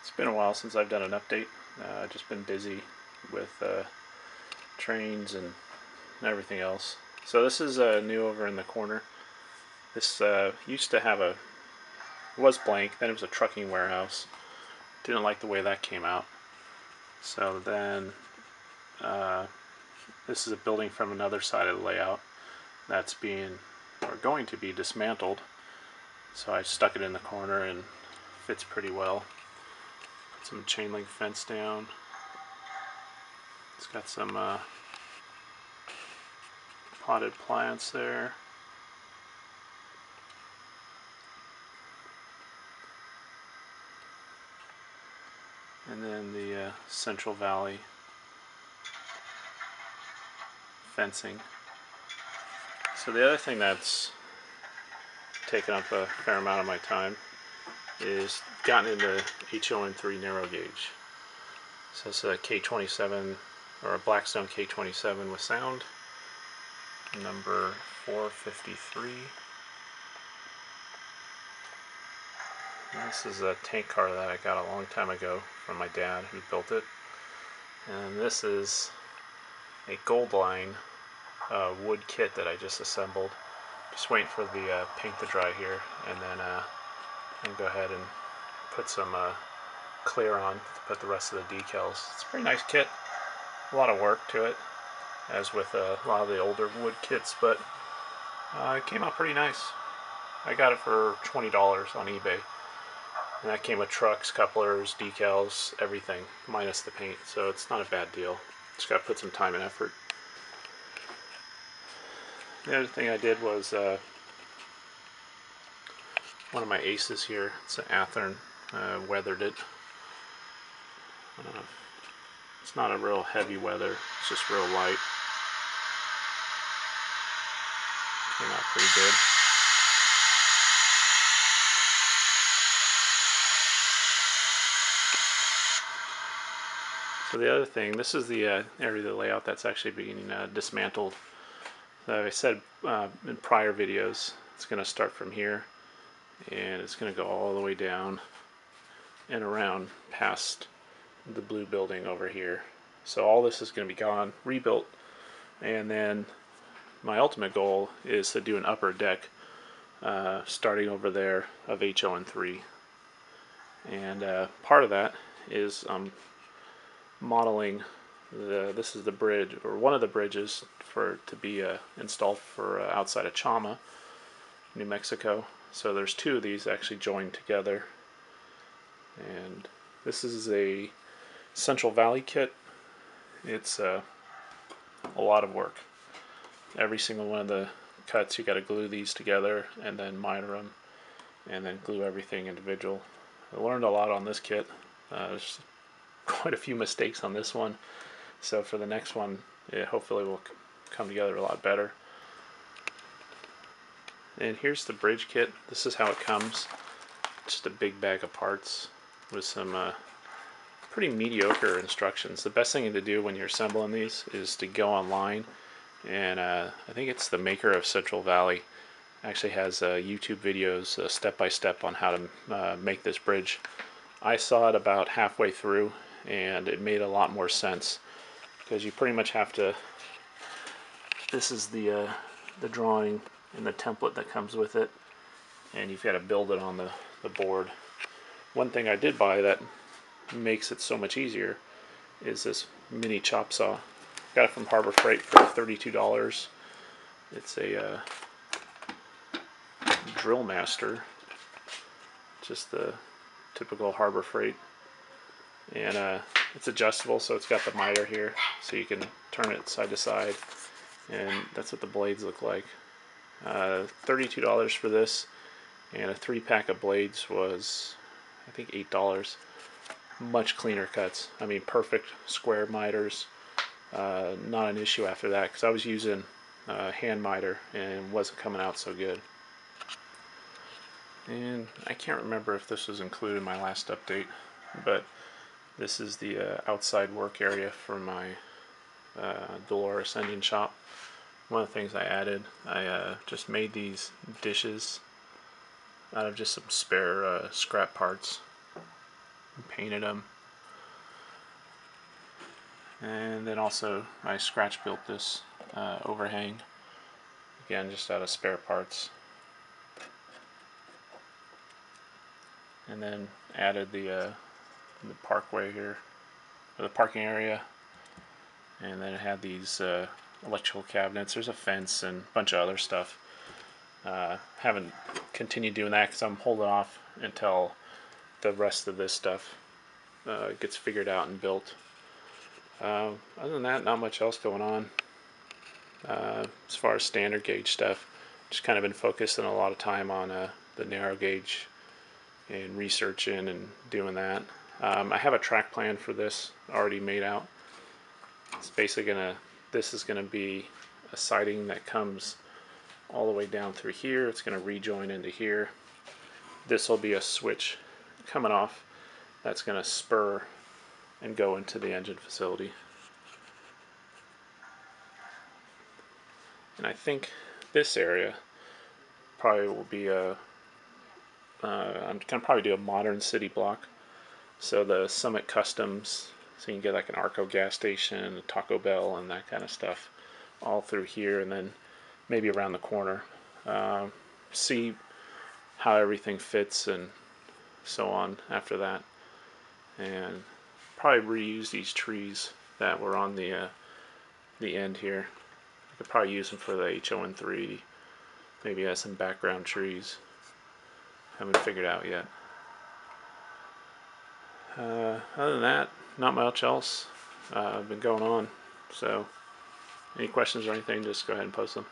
It's been a while since I've done an update. Just been busy with trains and everything else. So this is new over in the corner. This used to have it was blank, then it was a trucking warehouse. Didn't like the way that came out. So then this is a building from another side of the layout that's being, or going to be, dismantled. So I stuck it in the corner and fits pretty well. Put some chain link fence down. It's got some potted plants there. And then the Central Valley fencing. So the other thing that's taken up a fair amount of my time is gotten into HON3 narrow gauge. So it's a K27 or a Blackstone K27 with sound, number 453. And this is a tank car that I got a long time ago from my dad who built it. And this is a Goldline wood kit that I just assembled. Just waiting for the paint to dry here, and then I'm go ahead and put some clear on to put the rest of the decals. It's a pretty nice kit. A lot of work to it, as with a lot of the older wood kits, but it came out pretty nice. I got it for $20 on eBay, and that came with trucks, couplers, decals, everything, minus the paint, so it's not a bad deal. Just got to put some time and effort. The other thing I did was one of my Aces here. It's an Athearn. Weathered it. It's not a real heavy weather. It's just real light. Came out pretty good. So the other thing, this is the area of the layout that's actually being dismantled. I said in prior videos, it's going to start from here, and it's going to go all the way down and around past the blue building over here. So all this is going to be gone, rebuilt, and then my ultimate goal is to do an upper deck starting over there of HON3. And part of that is modeling this is the bridge, or one of the bridges to be installed for outside of Chama, New Mexico. So there's two of these actually joined together, and this is a Central Valley kit. It's a lot of work. Every single one of the cuts, you got to glue these together and then miter them and then glue everything individual. I learned a lot on this kit. There's quite a few mistakes on this one, so for the next one it hopefully will come together a lot better. And here's the bridge kit. This is how it comes. Just a big bag of parts with some pretty mediocre instructions. The best thing to do when you're assembling these is to go online, and I think it's the maker of Central Valley actually has YouTube videos step by step on how to make this bridge. I saw it about halfway through, and it made a lot more sense, because you pretty much have to, this is the drawing and the template that comes with it, and you've got to build it on the board. One thing I did buy that makes it so much easier is this mini chop saw. Got it from Harbor Freight for $32. It's a Drill Master, just the typical Harbor Freight, and it's adjustable, so it's got the miter here, so you can turn it side to side, and that's what the blades look like. $32 for this, and a 3-pack of blades was, I think, $8. Much cleaner cuts. I mean, perfect square miters. Not an issue after that, because I was using hand miter and wasn't coming out so good. And I can't remember if this was included in my last update, but this is the outside work area for my Dolores engine shop. One of the things I added, I just made these dishes out of just some spare scrap parts. and painted them. And then also I scratch built this overhang, again just out of spare parts. And then added the parkway here, or the parking area. And then it had these electrical cabinets. There's a fence and a bunch of other stuff. Haven't continued doing that because I'm holding off until the rest of this stuff gets figured out and built. Other than that, not much else going on. As far as standard gauge stuff, just kind of been focusing a lot of time on the narrow gauge and researching and doing that. I have a track plan for this already made out. It's basically this is gonna be a siding that comes all the way down through here. It's gonna rejoin into here. This will be a switch coming off that's gonna spur and go into the engine facility. And I think this area probably will be I'm gonna probably do a modern city block. So the Summit Customs, so you can get like an Arco gas station, a Taco Bell, and that kind of stuff all through here, and then maybe around the corner. See how everything fits and so on after that. And probably reuse these trees that were on the end here. I could probably use them for the HON3. Maybe add some background trees. Haven't figured out yet. Other than that, not much else been going on. So, any questions or anything, just go ahead and post them.